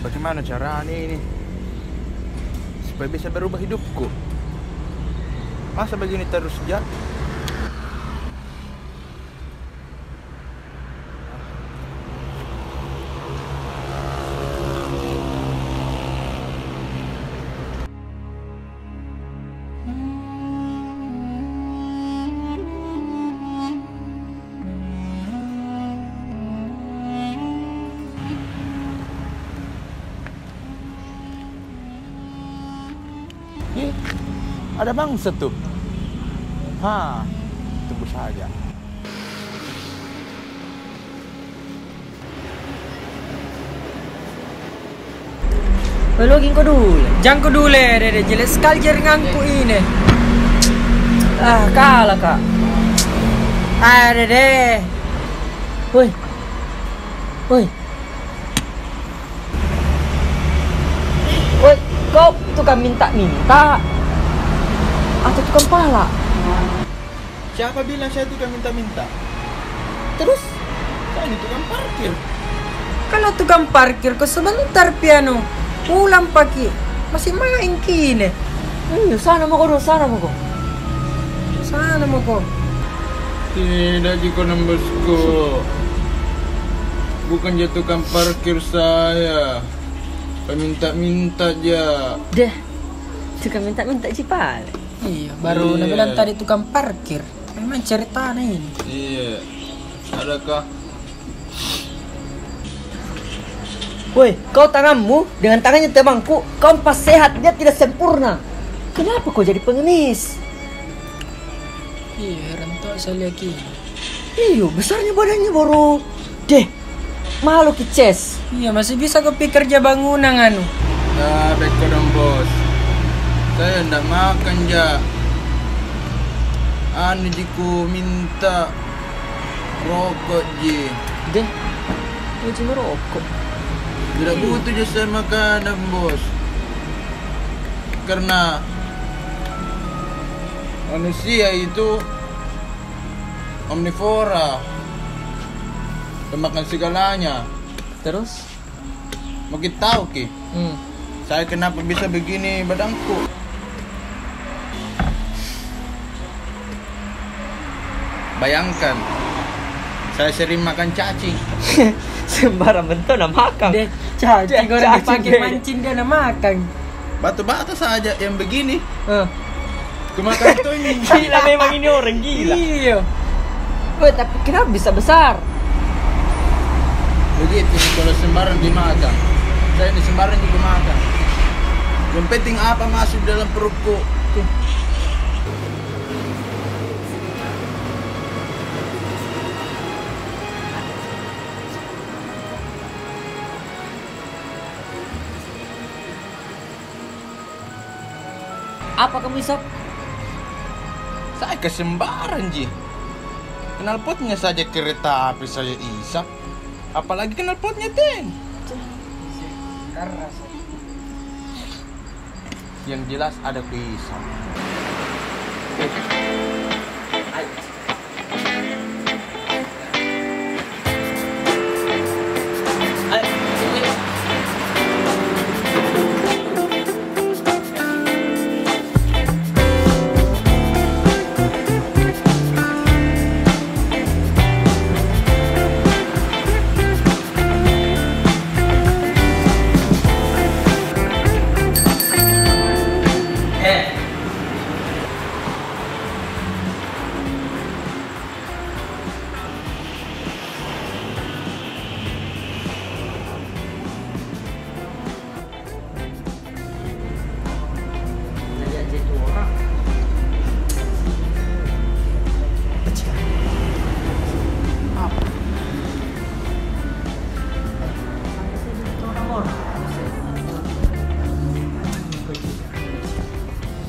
Bagaimana caranya ini supaya bisa berubah hidupku? Masa begini terus saja? Ada bangsa tuh. Tunggu saja. Login ko dulu. Jangan ko dulu deh, jelas sekali jaringanku ini. Kalah kak. Ada deh. Woi. Woi, kau tukang minta-minta atau tukang pala? Siapa bilang saya tukang minta-minta? Terus? Saya ini tukang parkir. Kalau tukang parkir kau sebentar piano pulang pagi masih main kini. Sana mau kau, sana mau kau. Sana mau kau. Tidak jika nembusku. Bukan dia tukang parkir saya. Peminta-minta aja. Deh, tukang minta-minta cipal. Iya, baru Iya. bilang tadi tukang parkir. Memang cerita ini. Iya. Adakah? Woi, kau tanganmu dengan tangannya temanku, kau pas sehat dia tidak sempurna. Kenapa kau jadi pengemis? Iya, rentok saya lihat ini. Iya, besarnya badannya baru. Deh, malu kices. Iya, masih bisa kau pikir kerja bangunan anu. Nah, beko dong bos. Saya ndak makan ja. Anu jiku minta rokok ji. Deh, kau cuma rokok. Tidak butuh jasa makanan bos. Karena manusia itu omnivora, pemakan segalanya. Terus? Mau kita tahu ki? Saya kenapa bisa begini badanku? Bayangkan, saya sering makan cacing. Sembarang bentuk nak makan. Deh, cacing orang dipakai mancing dia nak makan. Batu-bata saja yang begini. Kemakan itu ini. Gila memang ini orang gila. Iya. Woi, tapi kenapa bisa besar? Begitu sih kalau sembarang dimakan. Saya ini sembarang juga makan. Yang penting apa masuk dalam perutku. Apa kamu isap? Saya kesembaran ji. Knalpotnya saja kereta api saya isap. Apalagi knalpotnya ten. Yang jelas ada kuisap.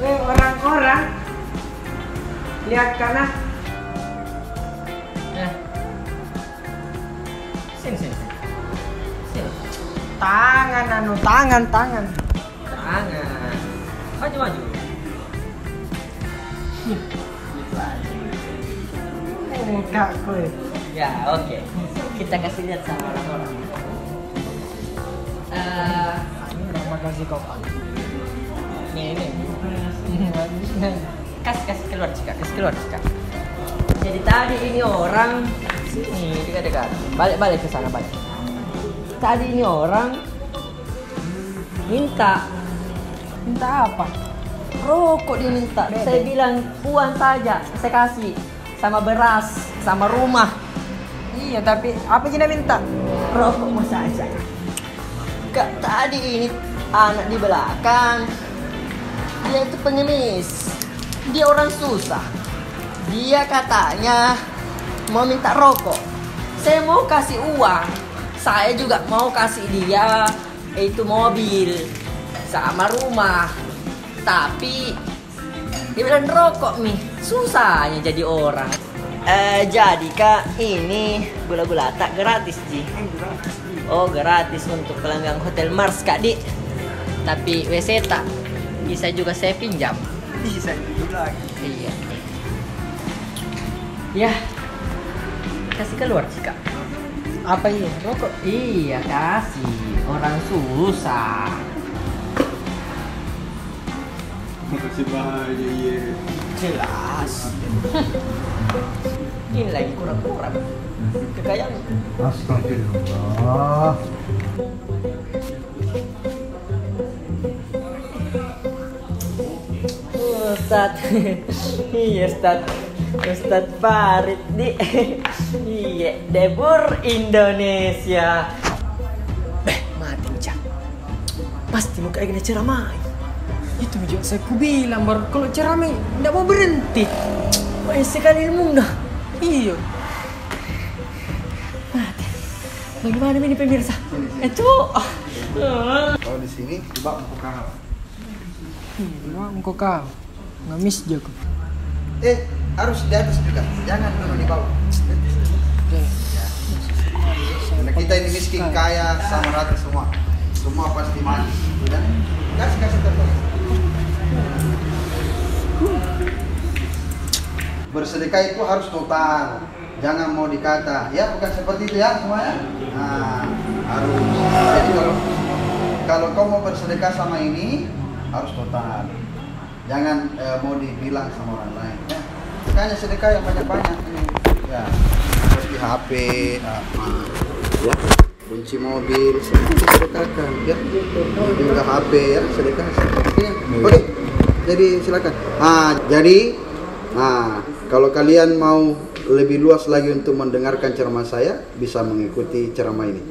Orang-orang lihat kanan. Sini. Tangan. Maju. Enggak, gue. Ya, oke. Kita kasih lihat sama orang-orang. kasih kau. Nih. Kasih keluar Cika. Jadi tadi ini orang sini dekat. Balik ke sana balik. Tadi ini orang minta apa? Rokok dia minta. Saya bilang uang saja, saya kasih sama beras, sama rumah. Iya, tapi apa dia minta? Rokok saja. Kak, tadi ini anak di belakang, dia itu pengemis. Dia orang susah. Dia katanya mau minta rokok. Saya mau kasih uang. Saya juga mau kasih dia itu mobil sama rumah. Tapi dia bilang rokok nih. Susahnya jadi orang. Jadi Kak, ini gula-gula tak gratis Ji. Oh, gratis untuk pelanggan Hotel Mars Kak Di. Tapi WC tak bisa juga saya pinjam. Bisa juga. Iya. Ya. Kasih keluar sih Kak. Apa ini? Rokok? Iya, kasih. Orang susah. Makasih banyak ya. Jelas. Ini lagi kurang-kurang. Kekayaan. Astagfirullah. Ustadz. Iya Ustadz Farid di. Iya, debur Indonesia. Mati Cak. Pasti mau kayak gini ceramah. Itu juga saya bilang baru kalau ceramah tidak mau berhenti. Wah, sekali ilmu dah. Iya. Mati. Bagaimana ini pemirsa? Itu. Kalau di sini coba mau kau. Kok kau ngamis jago. Harus di atas juga, jangan dulu di bawah. Karena kita ini miskin kaya sama rata semua pasti mati. Sudah, kasih terus. Bersedekah itu harus total, jangan mau dikata, ya bukan seperti itu ya semuanya. Nah, harus. Jadi kalau kau mau bersedekah sama ini harus total, jangan mau dibilang sama orang lain. Ya. Makanya sedekah yang banyak-banyak ini. Ya, terus di HP, ya, kunci mobil, semua disedekahkan. Ya, juga HP ya, sedekah. Oke, jadi silakan. Kalau kalian mau lebih luas lagi untuk mendengarkan ceramah saya, bisa mengikuti ceramah ini.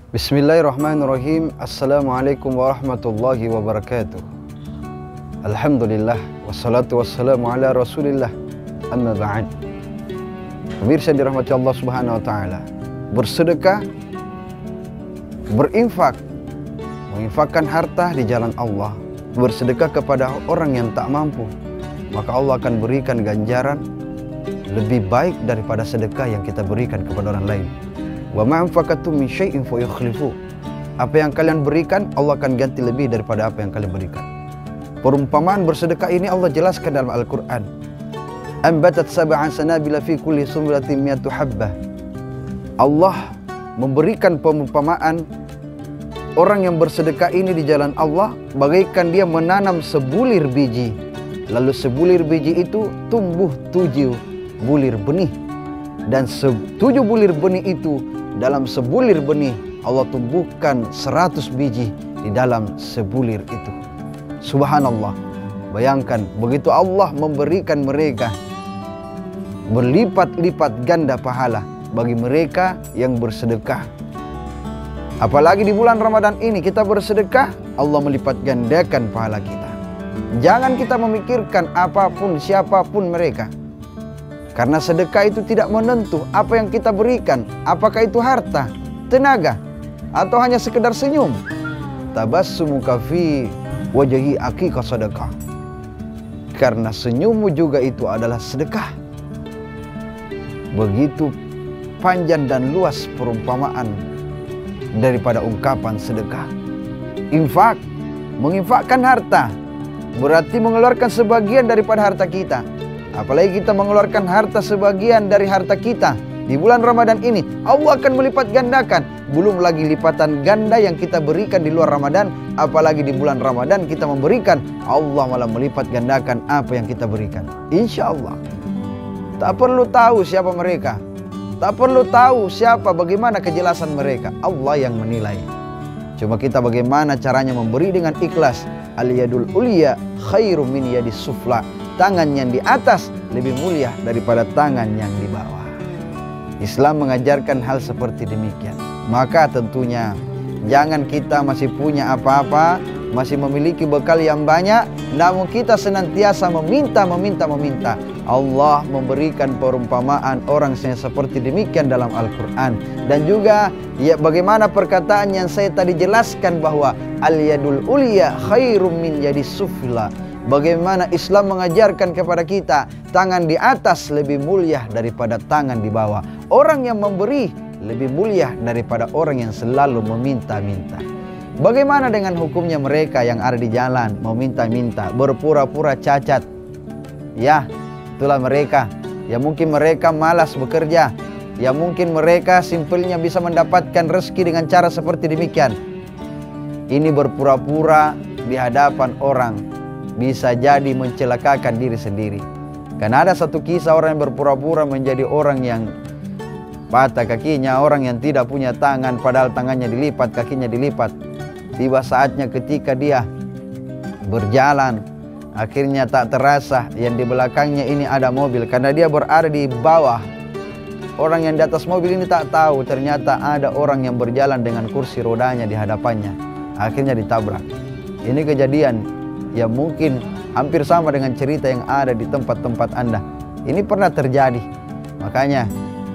Bismillahirrahmanirrahim. Assalamualaikum warahmatullahi wabarakatuh. Alhamdulillah, wassalatu wassalamu ala rasulillah. Amma ba'd. Pemirsa dirahmati Allah Subhanahu wa taala. Bersedekah, berinfak, menginfakkan harta di jalan Allah, bersedekah kepada orang yang tak mampu, maka Allah akan berikan ganjaran lebih baik daripada sedekah yang kita berikan kepada orang lain. Wa ma anfaqatum min syai'in fa yukhlifu. Apa yang kalian berikan, Allah akan ganti lebih daripada apa yang kalian berikan. Perumpamaan bersedekah ini Allah jelaskan dalam Al-Qur'an. Ambatat sab'an sanabila fi kulli sumratin mi'atu habbah. Allah memberikan perumpamaan orang yang bersedekah ini di jalan Allah bagaikan dia menanam sebulir biji. Lalu sebulir biji itu tumbuh 7 bulir benih. Dan 7 bulir benih itu, dalam sebulir benih Allah tumbuhkan 100 biji di dalam sebulir itu. Subhanallah. Bayangkan, begitu Allah memberikan mereka berlipat-lipat ganda pahala bagi mereka yang bersedekah. Apalagi di bulan Ramadan ini kita bersedekah, Allah melipat gandakan pahala kita. Jangan kita memikirkan apapun, siapapun mereka. Karena sedekah itu tidak menentu apa yang kita berikan. Apakah itu harta, tenaga, atau hanya sekedar senyum. Tabassumuka fi wajhi aqiqa sedekah. Karena senyummu juga itu adalah sedekah. Begitu panjang dan luas perumpamaan daripada ungkapan sedekah. Infak, menginfakkan harta, berarti mengeluarkan sebagian daripada harta kita. Apalagi kita mengeluarkan harta sebagian dari harta kita Di bulan Ramadan ini Allah akan melipat gandakan. Belum lagi lipatan ganda yang kita berikan di luar Ramadan, apalagi di bulan Ramadan kita memberikan, Allah malah melipat gandakan apa yang kita berikan. Insya Allah. Tak perlu tahu siapa mereka, tak perlu tahu siapa, bagaimana kejelasan mereka, Allah yang menilai. Cuma kita bagaimana caranya memberi dengan ikhlas. Al-yadul ulia khairum min yadis sufla. Tangan yang di atas lebih mulia daripada tangan yang di bawah. Islam mengajarkan hal seperti demikian. Maka tentunya jangan kita masih punya apa-apa, masih memiliki bekal yang banyak, namun kita senantiasa meminta. Allah memberikan perumpamaan orang yang seperti demikian dalam Al-Quran. Dan juga ya, bagaimana perkataan yang saya tadi jelaskan bahwa al-yadul ulia khairum min yadis sufla. Bagaimana Islam mengajarkan kepada kita, tangan di atas lebih mulia daripada tangan di bawah. Orang yang memberi lebih mulia daripada orang yang selalu meminta-minta. Bagaimana dengan hukumnya mereka yang ada di jalan meminta-minta, berpura-pura cacat? Ya, itulah mereka. Ya mungkin mereka malas bekerja. Ya mungkin mereka simpelnya bisa mendapatkan rezeki dengan cara seperti demikian. Ini berpura-pura di hadapan orang bisa jadi mencelakakan diri sendiri. Karena ada satu kisah orang yang berpura-pura menjadi orang yang patah kakinya, orang yang tidak punya tangan padahal tangannya dilipat, kakinya dilipat. Tiba saatnya ketika dia berjalan, akhirnya tak terasa yang di belakangnya ini ada mobil. Karena dia berada di bawah, orang yang di atas mobil ini tak tahu ternyata ada orang yang berjalan dengan kursi rodanya di hadapannya. Akhirnya ditabrak. Ini kejadian yang mungkin hampir sama dengan cerita yang ada di tempat-tempat Anda. Ini pernah terjadi. Makanya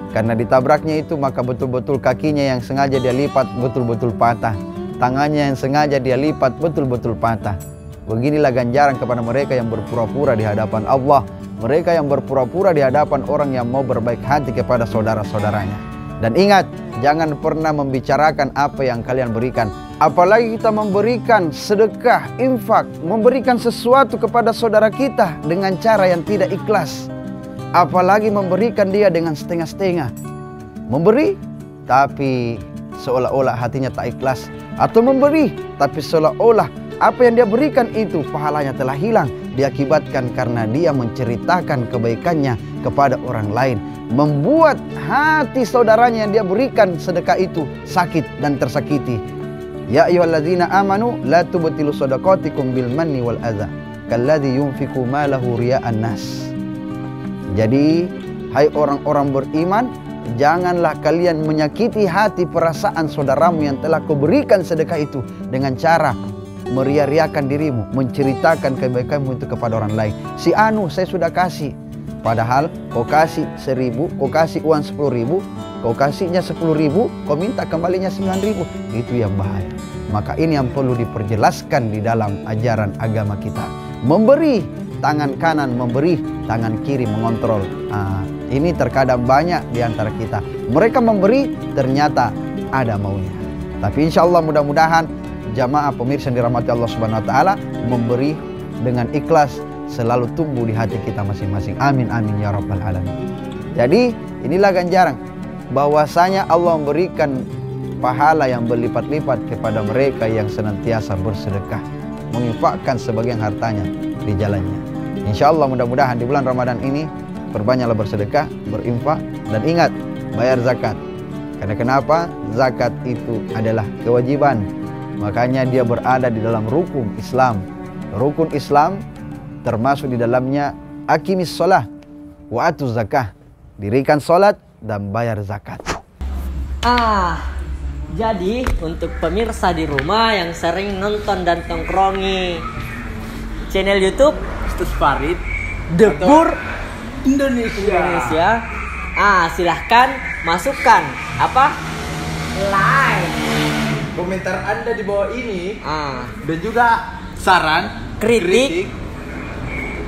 karena ditabraknya itu, maka betul-betul kakinya yang sengaja dia lipat betul-betul patah. Tangannya yang sengaja dia lipat betul-betul patah. Beginilah ganjaran kepada mereka yang berpura-pura di hadapan Allah. Mereka yang berpura-pura di hadapan orang yang mau berbaik hati kepada saudara-saudaranya. Dan ingat, jangan pernah membicarakan apa yang kalian berikan. Apalagi kita memberikan sedekah, infak, memberikan sesuatu kepada saudara kita dengan cara yang tidak ikhlas. Apalagi memberikan dia dengan setengah-setengah. Memberi tapi seolah-olah hatinya tak ikhlas. Atau memberi tapi seolah-olah apa yang dia berikan itu pahalanya telah hilang, diakibatkan karena dia menceritakan kebaikannya kepada orang lain, membuat hati saudaranya yang dia berikan sedekah itu sakit dan tersakiti. Ya ayyuhalladzina amanu la tubtilu shadaqatikum bil manni wal adza kalladzi yunfiqu malahu riya'an nas. Jadi, hai orang-orang beriman, janganlah kalian menyakiti hati perasaan saudaramu yang telah kau berikan sedekah itu dengan cara meria-riakan dirimu, menceritakan kebaikanmu itu kepada orang lain. Si anu saya sudah kasih, padahal kau kasih 1.000, kau kasih uang 10.000, kau kasihnya 10.000, kau minta kembalinya 9.000. Itu yang bahaya. Maka ini yang perlu diperjelaskan di dalam ajaran agama kita. Memberi, tangan kanan memberi, tangan kiri mengontrol. Ini terkadang banyak di antara kita. Mereka memberi ternyata ada maunya. Tapi insya Allah mudah-mudahan jamaah pemirsa yang dirahmati Allah Subhanahu wa taala, memberi dengan ikhlas selalu tumbuh di hati kita masing-masing. Amin amin ya rabbal alamin. Jadi inilah ganjaran bahwasanya Allah memberikan pahala yang berlipat-lipat kepada mereka yang senantiasa bersedekah, menginfakkan sebagian hartanya di jalannya. Insya Allah mudah-mudahan di bulan Ramadan ini perbanyaklah bersedekah, berinfak, dan ingat bayar zakat. Karena kenapa? Zakat itu adalah kewajiban. Makanya dia berada di dalam rukun Islam. Rukun Islam termasuk di dalamnya aqimis shalah wa atuz zakah. Dirikan salat dan bayar zakat. Jadi untuk pemirsa di rumah yang sering nonton dan tongkrongi channel YouTube Ustaz Farid Debur Indonesia. Silahkan masukkan like, komentar Anda di bawah ini, dan juga saran, kritik.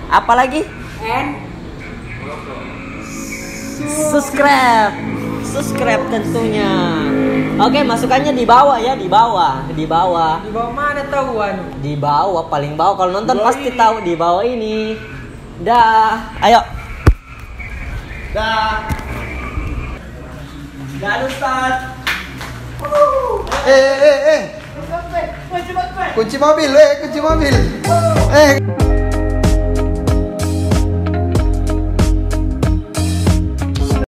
Apalagi? Subscribe tentunya. Oke, masukannya di bawah ya, di bawah. Di bawah mana tahuan? Di bawah, paling bawah. Kalau nonton pasti tahu di bawah ini. Dah, ayo. Dah. Jangan Ustaz. Kunci mobil, kunci mobil.